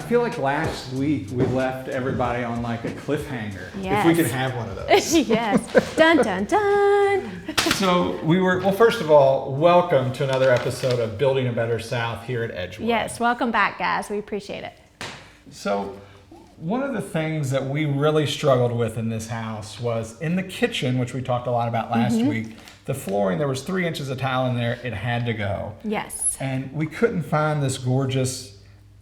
feel like last week we left everybody on like a cliffhanger. Yes. If we could have one of those. Yes. Dun, dun, dun. So well, first of all, welcome to another episode of Building a Better South here at Edgewood. Yes, welcome back, guys. We appreciate it. So one of the things that we really struggled with in this house was in the kitchen, which we talked a lot about last week, the flooring, there was 3 inches of tile in there. It had to go. Yes. And we couldn't find this gorgeous,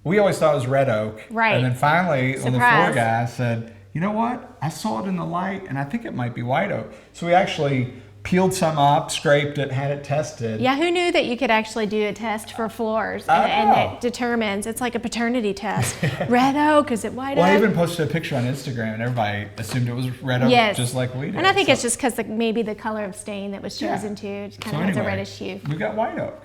we always thought it was red oak. Right. And then finally, Surprise. when the floor guy said, you know what? I saw it in the light and I think it might be white oak. So we actually peeled some up, scraped it, had it tested. Yeah, who knew that you could actually do a test for floors and it determines, it's like a paternity test. Red oak, is it white oak? Well, I even posted a picture on Instagram and everybody assumed it was red oak just like we did. And I think it's just because maybe the color of stain that was chosen too kind of has a reddish hue. We got white oak.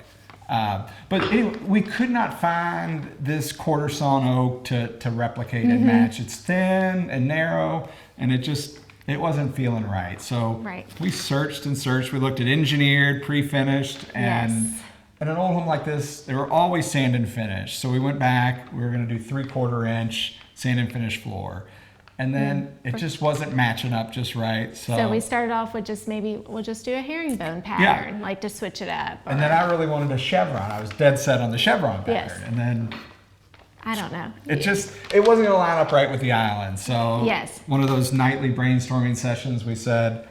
But anyway, we could not find this quarter sawn oak to replicate and match. It's thin and narrow and it wasn't feeling right. So we searched and searched. We looked at engineered, pre-finished, and in an old home like this, they were always sand and finish. So we went back, we were gonna do 3/4 inch sand and finish floor. And then it just wasn't matching up just right. So we started off with we'll just do a herringbone pattern, like to switch it up. And then I really wanted a chevron. I was dead set on the chevron pattern. Yes. And then I don't know. it wasn't gonna line up right with the island. So one of those nightly brainstorming sessions, we said,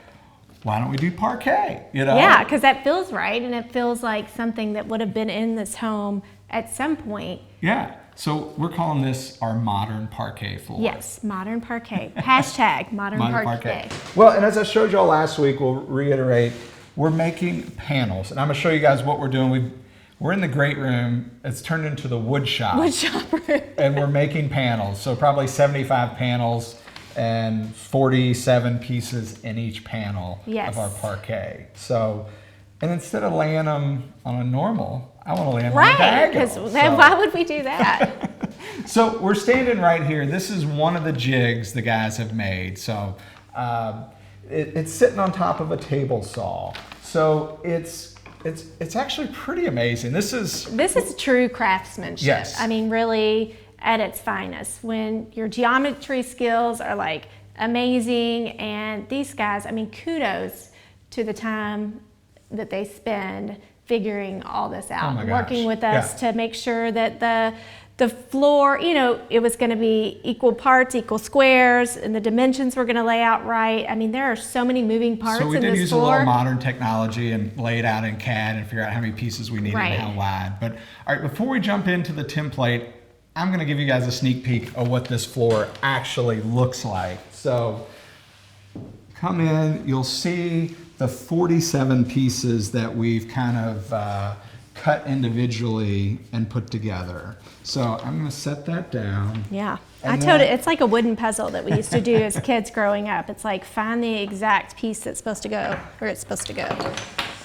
why don't we do parquet? You know? Yeah, because that feels right, and it feels like something that would have been in this home at some point. Yeah. So we're calling this our modern parquet floor. Yes, modern parquet. Hashtag modern parquet. Well, and as I showed y'all last week, we'll reiterate, we're making panels. And I'm gonna show you guys what we're doing. We're in the great room. It's turned into the wood shop. Wood shop room. And we're making panels. So probably 75 panels and 47 pieces in each panel of our parquet. So, and instead of laying them on a normal, I want to lay them on a diagonal. Because why would we do that? So we're standing right here. This is one of the jigs the guys have made. So it's sitting on top of a table saw. So it's actually pretty amazing. This is true craftsmanship. Yes. I mean, really at its finest. When your geometry skills are like amazing, and these guys, I mean, kudos to the time that they spend figuring all this out, working with us to make sure that the floor, it was going to be equal parts, equal squares, and the dimensions were going to lay out right. I mean, there are so many moving parts in this floor. So we did use a little modern technology and lay it out in CAD and figure out how many pieces we needed and how wide. But all right, before we jump into the template, I'm going to give you guys a sneak peek of what this floor actually looks like. So come in, you'll see the 47 pieces that we've kind of cut individually and put together. So I'm going to set that down. Yeah, I told it, it's like a wooden puzzle that we used to do as kids growing up. It's like find the exact piece that's supposed to go where it's supposed to go.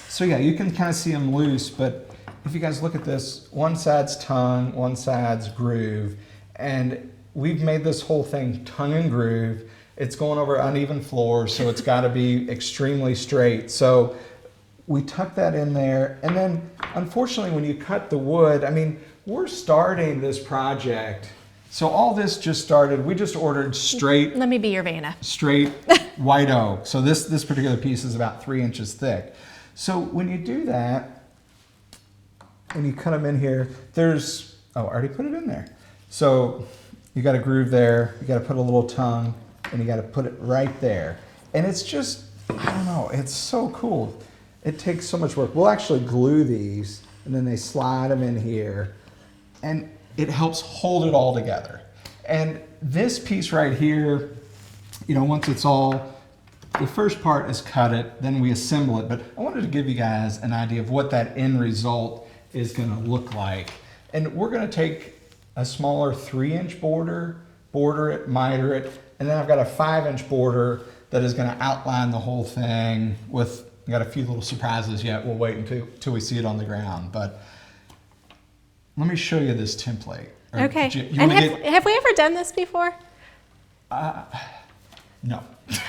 So yeah, you can kind of see them loose, but if you guys look at this, one side's tongue, one side's groove, and we've made this whole thing tongue and groove. It's going over uneven floors, so it's got to be extremely straight. So we tuck that in there, and then unfortunately when you cut the wood, I mean, we're starting this project. So all this just started, we just ordered straight. Let me be your Vanna. Straight white oak. So this particular piece is about 3 inches thick. So when you do that, and you cut them in here, I already put it in there. So you got a groove there, you got to put a little tongue, and you got to put it right there. And it's just, I don't know, it's so cool. It takes so much work. We'll actually glue these, and then they slide them in here, and it helps hold it all together. And this piece right here, once it's all, the first part is cut it, then we assemble it. But I wanted to give you guys an idea of what that end result is going to look like. And we're going to take a smaller 3-inch border it, miter it, and then I've got a 5-inch border that is going to outline the whole thing with, got a few little surprises yet. We'll wait until we see it on the ground. But let me show you this template. Okay. And have we ever done this before? No.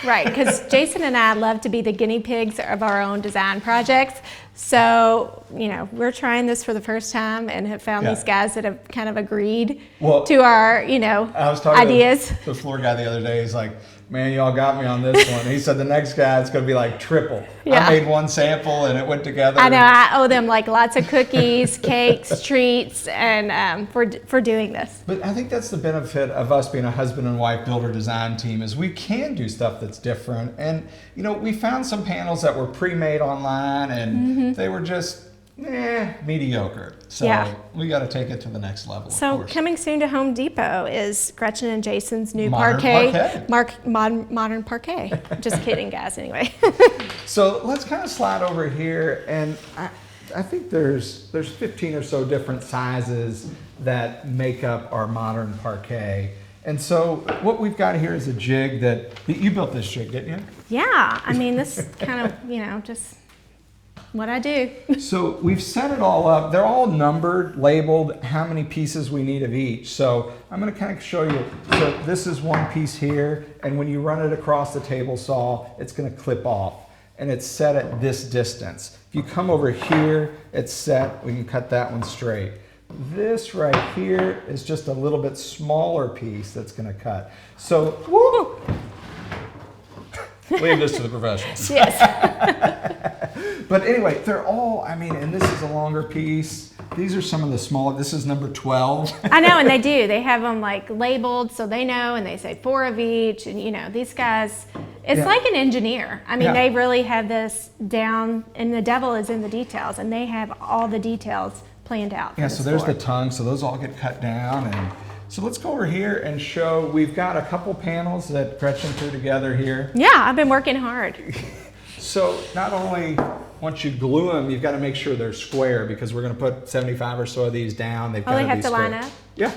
Right, because Jason and I love to be the guinea pigs of our own design projects. So, we're trying this for the first time and have found these guys that have kind of agreed to our, I was talking ideas. to the floor guy the other day. He's like, man, y'all got me on this one. He said the next guy, it's going to be like triple. Yeah. I made one sample and it went together. I know. I owe them like lots of cookies, cakes, treats, and for doing this. But I think that's the benefit of us being a husband and wife builder design team is we can do stuff that's different. And, we found some panels that were pre-made online and they were just mediocre. So we got to take it to the next level. So coming soon to Home Depot is Gretchen and Jason's new modern modern parquet. Just kidding, guys. Anyway. So let's kind of slide over here, and I think there's 15 or so different sizes that make up our modern parquet. And so what we've got here is a jig that you built this jig, didn't you? Yeah. I mean, this is kind of just what I do. So we've set it all up. They're all numbered, labeled, how many pieces we need of each. So I'm going to kind of show you. So this is one piece here, and when you run it across the table saw, it's going to clip off, and it's set at this distance. If you come over here, it's set. We can cut that one straight. This right here is just a little bit smaller piece that's going to cut. So leave this to the professionals. Yes. But anyway, they're all, and this is a longer piece. These are some of the smaller, this is number 12. I know, and they do. They have them like labeled so they know, and they say 4 of each. And these guys, it's like an engineer. They really have this down, and the devil is in the details, and they have all the details planned out. Yeah, so there's the tongue, so those all get cut down. And so let's go over here and show, we've got a couple panels that Gretchen threw together here. Yeah, I've been working hard. So not only once you glue them, you've got to make sure they're square because we're going to put 75 or so of these down. They've got to be have to square. line up? Yeah.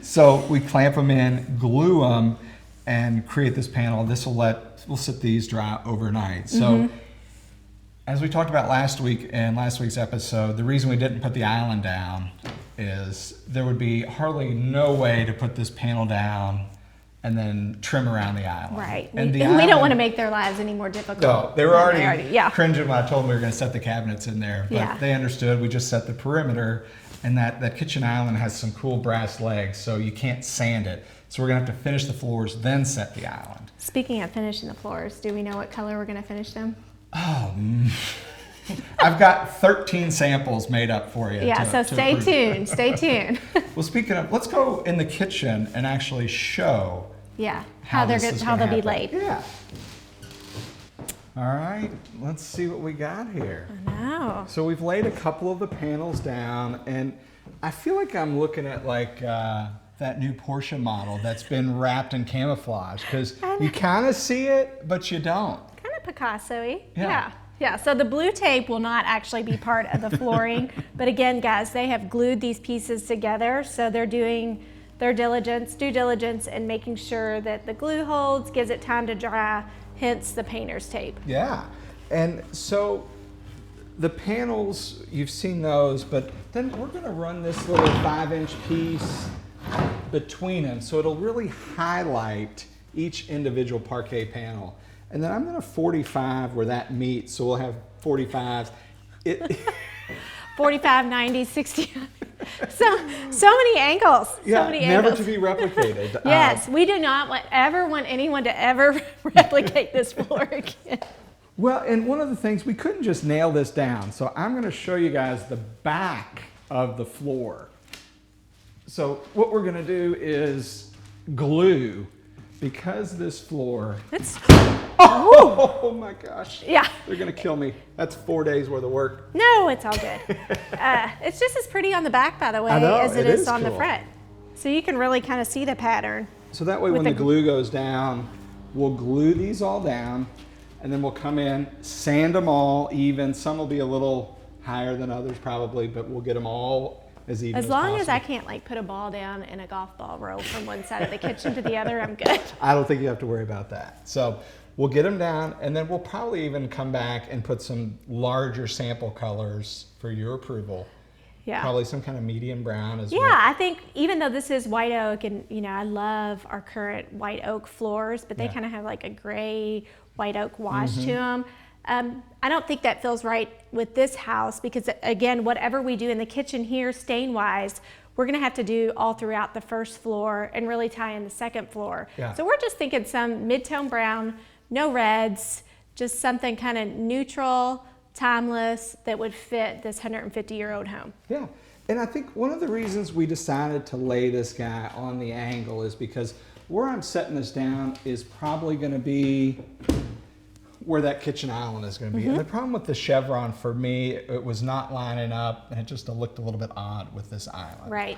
So we clamp them in, glue them, and create this panel. We'll sit these dry overnight. So as we talked about last week in last week's episode, the reason we didn't put the island down is there would be hardly no way to put this panel down and then trim around the island. Right. And we don't want to make their lives any more difficult. No, they were already cringing when I told them we were going to set the cabinets in there. But they understood. We just set the perimeter, and that kitchen island has some cool brass legs, so you can't sand it. So we're going to have to finish the floors, then set the island. Speaking of finishing the floors, do we know what color we're going to finish them? Oh, I've got 13 samples made up for you. Yeah, so stay tuned. Stay tuned. Well, speaking of, let's go in the kitchen and actually show how they'll be laid. Yeah. All right, let's see what we got here. I know. So we've laid a couple of the panels down, and I feel like I'm looking at like that new Porsche model that's been wrapped in camouflage because you kind of see it, but you don't. Kind of Picasso-y. Yeah, so the blue tape will not actually be part of the flooring, but again, guys, they have glued these pieces together, so they're doing their due diligence, and making sure that the glue holds, gives it time to dry, hence the painter's tape. Yeah, and so the panels, you've seen those, but then we're going to run this little 5-inch piece between them, so it'll really highlight each individual parquet panel. And then I'm going to 45 where that meets, so we'll have 45s. 45, 90, 60. So many angles. Yeah, so many never angles. to be replicated. Yes, we do not ever want anyone to ever replicate this floor again. Well, and one of the things, we couldn't just nail this down, so I'm going to show you guys the back of the floor. So what we're going to do is glue, because this floor... Oh my gosh. Yeah. They're going to kill me. That's 4 days worth of work. No, it's all good. It's just as pretty on the back, by the way, as it is on the front. So you can really kind of see the pattern. So that way when the glue goes down, we'll glue these all down, and then we'll come in, sand them all even. Some will be a little higher than others probably, but we'll get them all as even as long possible. as I can't like put a ball down and a golf ball roll from one side of the kitchen to the other, I'm good. I don't think you have to worry about that. So we'll get them down, and then we'll probably even come back and put some larger sample colors for your approval. Yeah. Probably some kind of medium brown as well. Yeah, I think even though this is white oak, and I love our current white oak floors, but they kind of have like a gray white oak wash to them. I don't think that feels right with this house because, again, whatever we do in the kitchen here, stain-wise, we're gonna have to do all throughout the first floor and really tie in the second floor. Yeah. So we're just thinking some mid-tone brown, no reds, just something kind of neutral, timeless that would fit this 150-year-old home. Yeah, and I think one of the reasons we decided to lay this guy on the angle is because where I'm setting this down is probably going to be where that kitchen island is going to be. And the problem with the chevron for me, it was not lining up, and it just looked a little bit odd with this island. Right.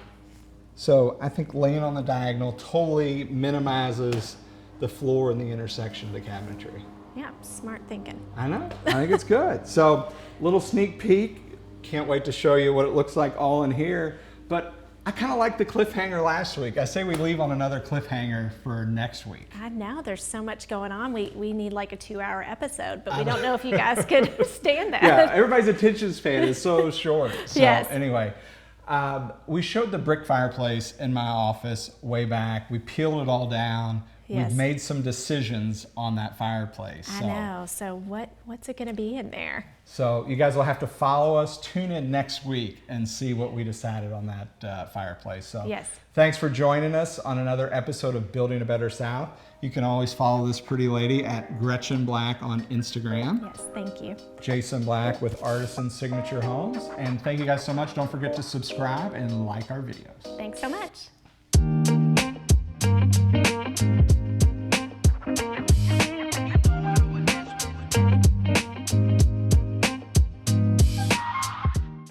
So I think laying on the diagonal totally minimizes the floor and the intersection of the cabinetry. Yeah, smart thinking. I know. I think it's good. So, little sneak peek. Can't wait to show you what it looks like all in here. But I kind of like the cliffhanger last week. I say we leave on another cliffhanger for next week. I know there's so much going on. We need like a 2-hour episode, but we don't know if you guys could stand that. Yeah, everybody's attention span is so short. So Yes. anyway, we showed the brick fireplace in my office way back. We peeled it all down. Yes. We've made some decisions on that fireplace. I know. So what's it going to be in there? So you guys will have to follow us. Tune in next week and see what we decided on that fireplace. So Yes. Thanks for joining us on another episode of Building a Better South. You can always follow this pretty lady at Gretchen Black on Instagram. Yes, thank you. Jason Black with Artisan Signature Homes. And thank you guys so much. Don't forget to subscribe and like our videos. Thanks so much.